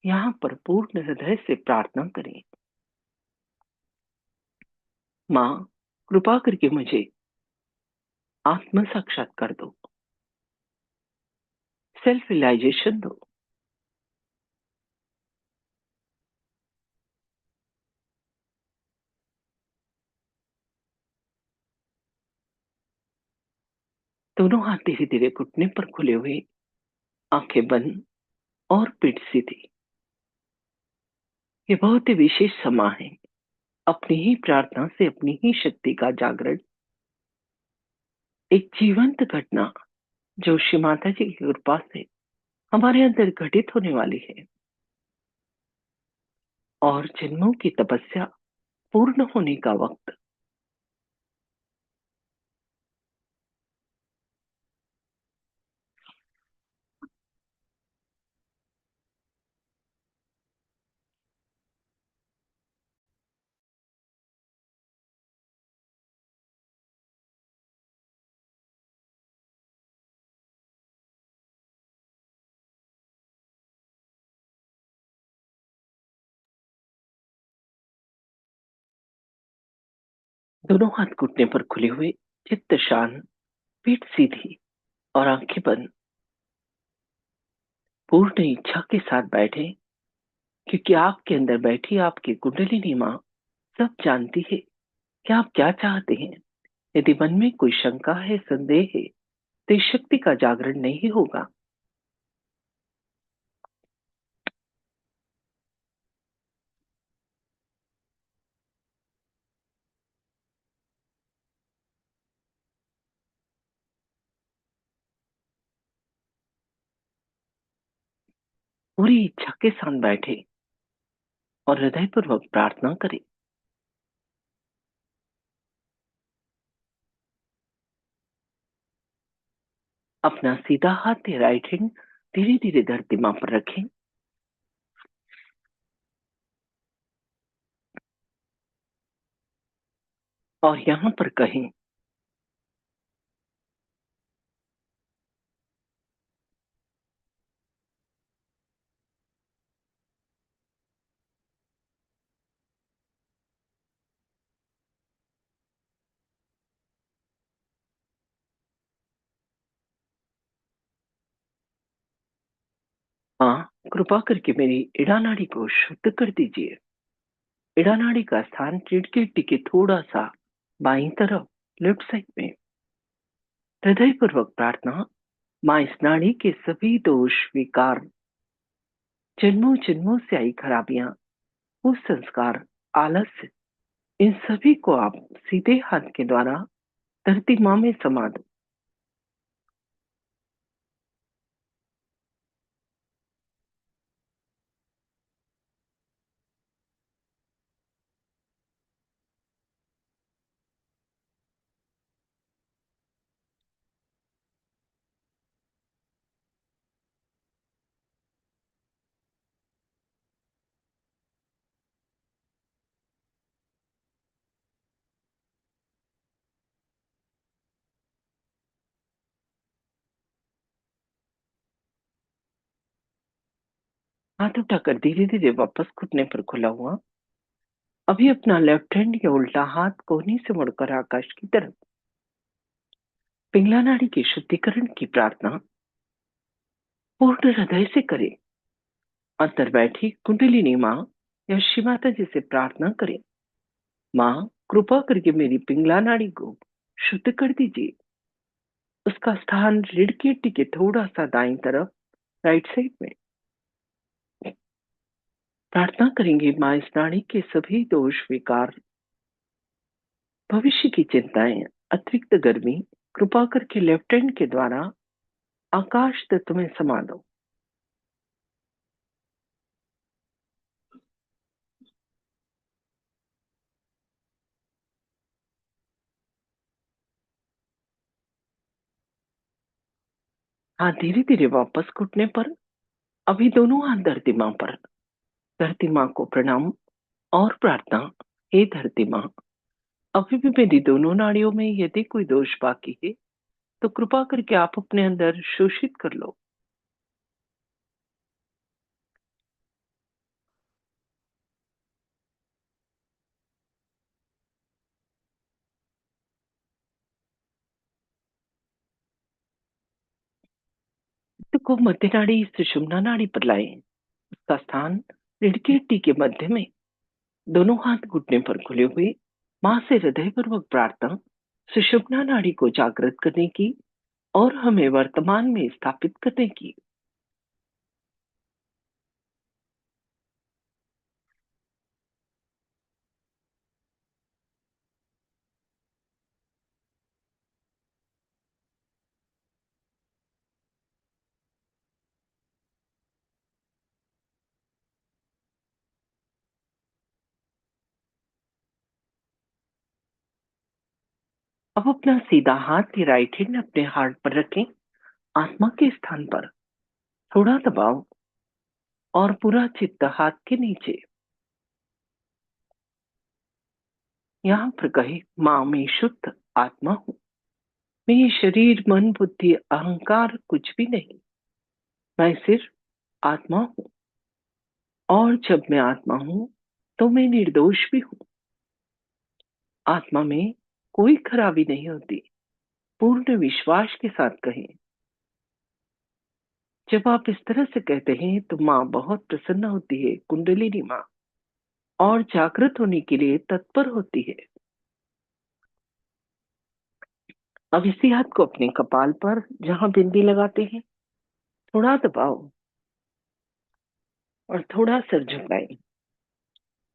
यहाँ पर पूर्ण हृदय से प्रार्थना करें। माँ, कृपा करके मुझे आत्म साक्षात्कार दो, सेल्फ रियलाइजेशन दो। दोनों हाथ धीरे धीरे घुटने पर खुले हुए, आंखें बंद और पीठ सीधी। ये बहुत ही विशेष समय है। अपनी ही प्रार्थना से अपनी ही शक्ति का जागरण, एक जीवंत घटना जो श्री माता जी की कृपा से हमारे अंदर घटित होने वाली है, और जन्मों की तपस्या पूर्ण होने का वक्त। दोनों हाथ घुटने पर खुले हुए, चित्त शांत, पीठ सीधी और आंखें बंद, पूर्ण इच्छा के साथ बैठे, क्योंकि आपके अंदर बैठी आपकी कुंडलिनी माँ सब जानती है कि आप क्या चाहते हैं। यदि मन में कोई शंका है, संदेह है, तो इस शक्ति का जागरण नहीं होगा। पूरी इच्छा के साथ बैठे और हृदय पूर्वक प्रार्थना करें। अपना सीधा हाथ या राइट हैंड धीरे धीरे धरती मां पर रखें और यहाँ पर कहें, कृपा करके मेरी इड़ा नाड़ी को शुद्ध कर दीजिए। इड़ा नाड़ी का स्थान रीढ़ की हड्डी के थोड़ा सा बाईं तरफ, लेफ्ट साइड में। हृदय पूर्वक प्रार्थना। माँ, इस नाड़ी के सभी दोष, विकार, जन्मों जन्मों से आई खराबियां, कुसंस्कार, आलस्य, इन सभी को आप सीधे हाथ के द्वारा धरती माँ में समा दो। हाथ उठाकर धीरे धीरे वापस घुटने पर खुला हुआ। अभी अपना लेफ्ट हैंड या उल्टा हाथ कोहनी से मुड़कर आकाश की तरफ। पिंगला नाड़ी के शुद्धिकरण की प्रार्थना पूर्ण हृदय से करें। अंदर बैठी कुंडलिनी माँ या शिव माता जी से प्रार्थना करें। माँ, कृपा करके मेरी पिंगला नाड़ी को शुद्ध कर दीजिए। उसका स्थान रीढ़ की हड्डी के थोड़ा सा दाईं तरफ, राइट साइड में। प्रार्थना करेंगे, माँ, इस नाड़ी के सभी दोष, विकार, भविष्य की चिंताएं, अतिरिक्त गर्मी, कृपा करके लेफ्ट हैंड के द्वारा आकाश तत्व में समा दो। हाथ धीरे धीरे वापस घुटने पर। अभी दोनों हाथ धरती माँ पर। धरती माँ को प्रणाम और प्रार्थना। हे धरती माँ, अभी भी मेरी दोनों नाड़ियों में यदि कोई दोष बाकी है तो कृपा करके आप अपने अंदर शोषित कर लो। तो को मध्य नाड़ी सुषुम्ना नाड़ी पर लाए। उसका स्थान रीढ़ की हड्डी के मध्य में। दोनों हाथ घुटने पर खुले हुए। माँ से हृदय पूर्वक प्रार्थना सुषुम्ना नाड़ी को जागृत करने की और हमें वर्तमान में स्थापित करने की। अब अपना सीधा हाथ या राइट हैंड अपने हार्ट पर रखें, आत्मा के स्थान पर। थोड़ा दबाओ और पूरा चित्त हाथ के नीचे। यहाँ पर कहे, माँ, मैं शुद्ध आत्मा हूँ। मैं ये शरीर, मन, बुद्धि, अहंकार कुछ भी नहीं। मैं सिर्फ आत्मा हूँ। और जब मैं आत्मा हूँ तो मैं निर्दोष भी हूँ। आत्मा में कोई खराबी नहीं होती। पूर्ण विश्वास के साथ कहें। जब आप इस तरह से कहते हैं तो माँ बहुत प्रसन्न होती है, कुंडलिनी माँ, और जागृत होने के लिए तत्पर होती है। अब इसी हाथ को अपने कपाल पर, जहां बिंदी लगाते हैं, थोड़ा दबाओ और थोड़ा सर झुकाएं।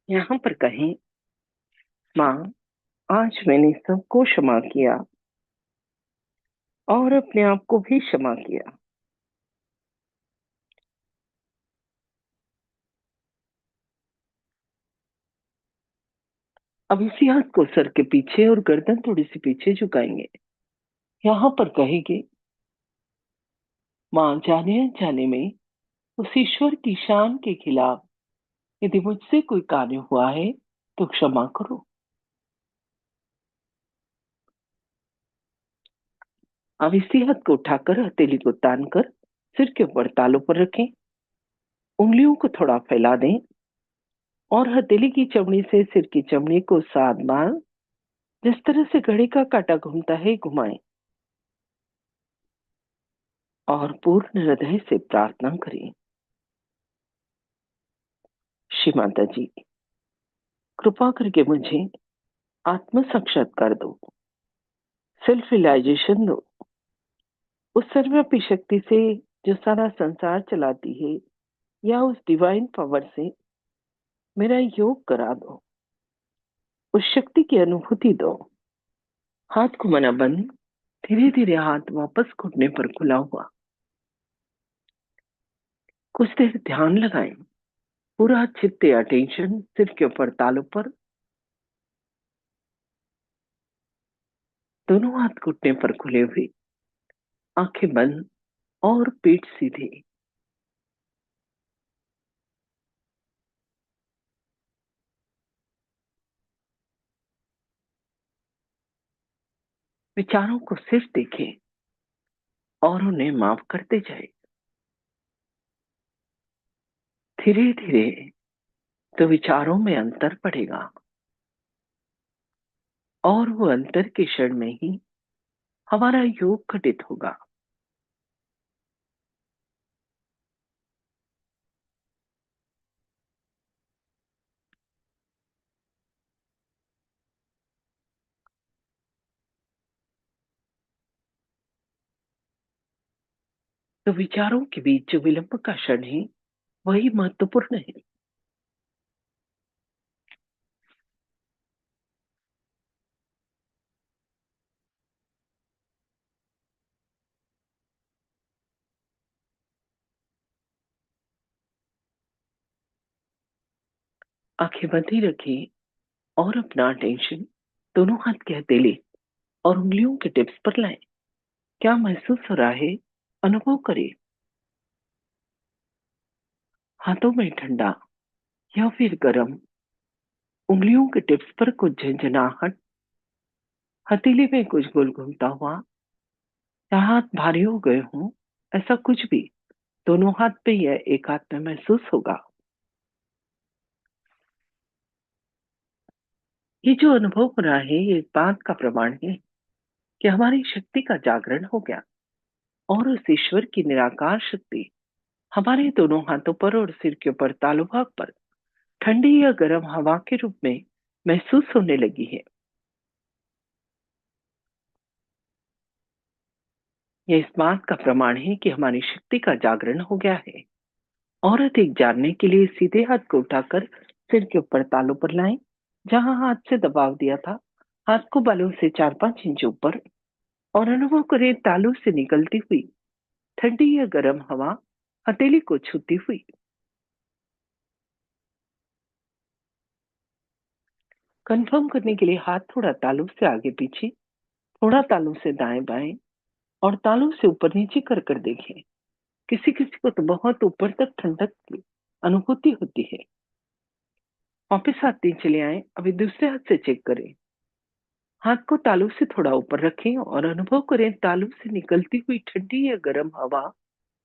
यहाँ पर कहें, माँ, आज मैंने सबको क्षमा किया और अपने आप को भी क्षमा किया। अब इसी हाथ को सर के पीछे और गर्दन थोड़ी सी पीछे झुकाएंगे। यहाँ पर कहेंगे, माँ, जाने अनजाने में उस ईश्वर की शान के खिलाफ यदि मुझसे कोई कार्य हुआ है तो क्षमा करो। अब इसी हाथ को उठाकर हथेली को तान कर सिर के ऊपर तालू पर रखें। उंगलियों को थोड़ा फैला दें और हथेली की चमड़ी से सिर की चमड़ी को 7 बार, जिस तरह से घड़ी का कांटा घूमता है, घुमाएं। और पूर्ण हृदय से प्रार्थना करें। श्री माता जी, कृपा करके मुझे आत्म साक्षात्कार दो, सेल्फ रियलाइजेशन दो, उस सर्वव्यापी शक्ति से जो सारा संसार चलाती है, या उस डिवाइन पावर से मेरा योग करा दो, उस शक्ति की अनुभूति दो। हाथ को मना बंद, धीरे धीरे हाथ वापस घुटने पर खुला हुआ। कुछ देर ध्यान लगाएं, पूरा चित्त अटेंशन सिर के ऊपर तालू पर, दोनों हाथ घुटने पर खुले हुए, आंखें बंद और पेट सीधे। विचारों को सिर्फ देखें और उन्हें माफ करते जाए। धीरे धीरे तो विचारों में अंतर पड़ेगा और वो अंतर के क्षण में ही हमारा योग घटित होगा। तो विचारों के बीच जो विलंब का क्षण है वही महत्वपूर्ण है। आंखें बंद ही रखें और अपना अटेंशन दोनों हाथ के हथेली और उंगलियों के टिप्स पर लाएं। क्या महसूस हो रहा है, अनुभव करें। हाथों में ठंडा या फिर गर्म, उंगलियों के टिप्स पर कुछ झंझनाहट, हथेली में कुछ गोल घूमता हुआ, या हाथ भारी हो गए हों, ऐसा कुछ भी दोनों हाथ पे या एक हाथ में महसूस होगा। ये जो अनुभव हो रहा है ये इस बात का प्रमाण है कि हमारी शक्ति का जागरण हो गया और उस ईश्वर की निराकार शक्ति हमारे दोनों हाथों पर और सिर के ऊपर तालु भाग पर ठंडी या गर्म हवा के रूप में महसूस होने लगी है। यह इस बात का प्रमाण है कि हमारी शक्ति का जागरण हो गया है। और अधिक जानने के लिए सीधे हाथ को उठाकर सिर के ऊपर तालू पर लाएं। जहां हाथ से दबाव दिया था, हाथ को बालों से 4-5 इंच ऊपर, और अनुभव करें तालू से निकलती हुई ठंडी या गर्म हवा हथेली को छूती हुई। कंफर्म करने के लिए हाथ थोड़ा तालू से आगे पीछे, थोड़ा तालू से दाएं बाएं, और तालू से ऊपर नीचे कर कर देखें। किसी किसी को तो बहुत ऊपर तक ठंडक की अनुभूति होती है। वापिस हाथ नीचे ले आए। अभी दूसरे हाथ से चेक करें। हाथ को तालू से थोड़ा ऊपर रखें और अनुभव करें तालू से निकलती हुई ठंडी या गर्म हवा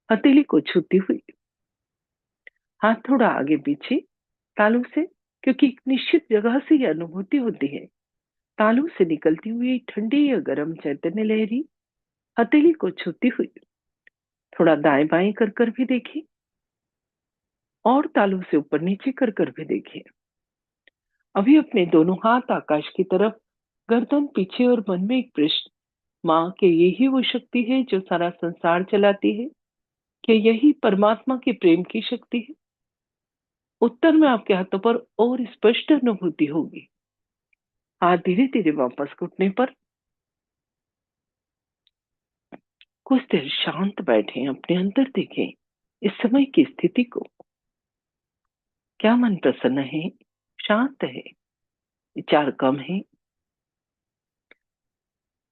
हथेली को छूती हुई। हाथ थोड़ा आगे पीछे तालू से, क्योंकि एक निश्चित जगह से यह अनुभूति होती है। तालू से निकलती हुई ठंडी या गर्म चैतन्य लहरी हथेली को छूती हुई। थोड़ा दाएं बाएं कर कर भी देखें और तालू से ऊपर नीचे कर कर भी देखें। अभी अपने दोनों हाथ आकाश की तरफ, गर्दन पीछे, और मन में एक प्रश्न, माँ के यही वो शक्ति है जो सारा संसार चलाती है? क्या यही परमात्मा के प्रेम की शक्ति है? उत्तर में आपके हाथों पर और स्पष्ट अनुभूति होगी। हाथ धीरे धीरे वापस घुटने पर। कुछ देर शांत बैठे, अपने अंदर देखें इस समय की स्थिति को। क्या मन प्रसन्न है, शांत है, विचार कम है?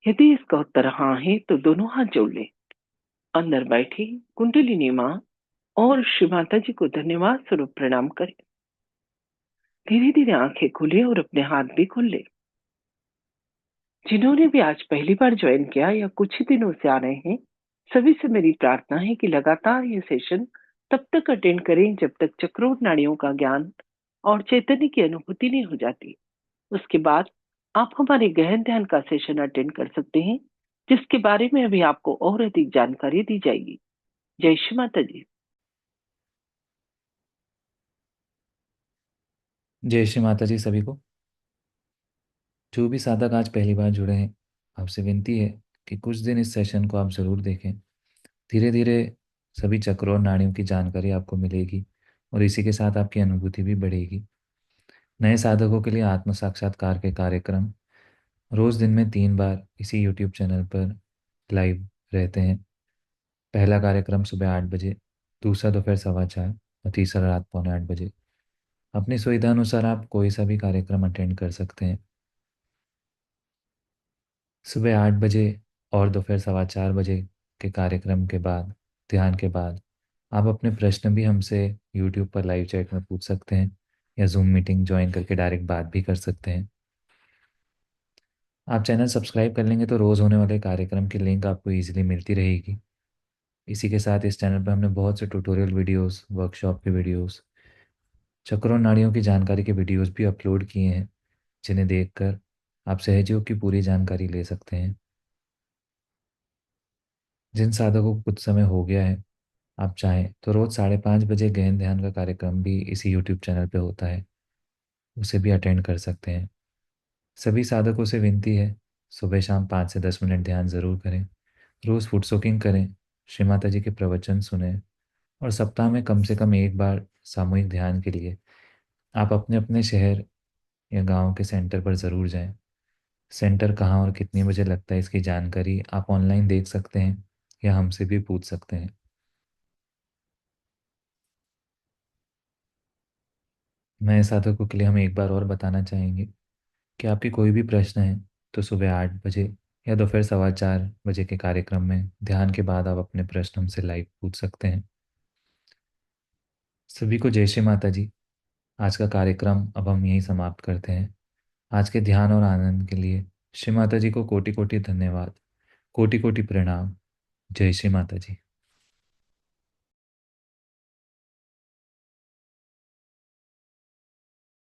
यदि इसका उत्तर हाँ है तो दोनों हाथ जोड़ ले। अंदर बैठी कुंडलिनी माँ और श्री माता जी को धन्यवाद स्वरूप प्रणाम करें। धीरे धीरे आंखें खुले और अपने हाथ भी खोल ले। जिन्होंने भी आज पहली बार ज्वाइन किया या कुछ ही दिनों से आ रहे हैं, सभी से मेरी प्रार्थना है कि लगातार ये सेशन तब तक अटेंड करें जब तक चक्रोट नाड़ियों का ज्ञान और चैतन्य की अनुभूति नहीं हो जाती। उसके बाद आप हमारे गहन ध्यान का सेशन अटेंड कर सकते हैं, जिसके बारे में अभी आपको और अधिक जानकारी दी जाएगी। जय श्री माता जी। जय श्री माता जी सभी को। जो भी साधक आज पहली बार जुड़े हैं, आपसे विनती है कि कुछ दिन इस सेशन को आप ज़रूर देखें। धीरे धीरे सभी चक्रों और नाड़ियों की जानकारी आपको मिलेगी और इसी के साथ आपकी अनुभूति भी बढ़ेगी। नए साधकों के लिए आत्म साक्षात्कार के कार्यक्रम रोज़ दिन में 3 बार इसी यूट्यूब चैनल पर लाइव रहते हैं। पहला कार्यक्रम सुबह 8 बजे, दूसरा दोपहर 4:15 और तीसरा रात 7:45 बजे। अपनी सुविधा अनुसार आप कोई सा भी कार्यक्रम अटेंड कर सकते हैं। सुबह 8 बजे और दोपहर 4:15 बजे के कार्यक्रम के बाद, ध्यान के बाद, आप अपने प्रश्न भी हमसे यूट्यूब पर लाइव चैट में पूछ सकते हैं या जूम मीटिंग ज्वाइन करके डायरेक्ट बात भी कर सकते हैं। आप चैनल सब्सक्राइब कर लेंगे तो रोज़ होने वाले कार्यक्रम की लिंक आपको ईजिली मिलती रहेगी। इसी के साथ इस चैनल पर हमने बहुत से ट्यूटोरियल वीडियोस, वर्कशॉप के वीडियोस, चक्रों और नाड़ियों की जानकारी के वीडियोस भी अपलोड किए हैं, जिन्हें देखकर आप सहजयोग की पूरी जानकारी ले सकते हैं। जिन साधकों को कुछ समय हो गया है, आप चाहें तो रोज़ 5:30 बजे गहन ध्यान का कार्यक्रम भी इसी यूट्यूब चैनल पे होता है, उसे भी अटेंड कर सकते हैं। सभी साधकों से विनती है, सुबह शाम 5 से 10 मिनट ध्यान ज़रूर करें। रोज़ फुट सोकिंग करें, श्री माता जी के प्रवचन सुने और सप्ताह में कम से कम एक बार सामूहिक ध्यान के लिए आप अपने अपने शहर या गांव के सेंटर पर ज़रूर जाएं। सेंटर कहाँ और कितने बजे लगता है, इसकी जानकारी आप ऑनलाइन देख सकते हैं या हमसे भी पूछ सकते हैं। नए साधकों के लिए हम एक बार और बताना चाहेंगे कि आपकी कोई भी प्रश्न है तो सुबह 8 बजे या दोपहर 4:15 बजे के कार्यक्रम में ध्यान के बाद आप अपने प्रश्न हमसे लाइव पूछ सकते हैं। सभी को जय श्री माता जी। आज का कार्यक्रम अब हम यहीं समाप्त करते हैं। आज के ध्यान और आनंद के लिए श्री माता जी को कोटि कोटि धन्यवाद, कोटि कोटि प्रणाम। जय श्री माता जी।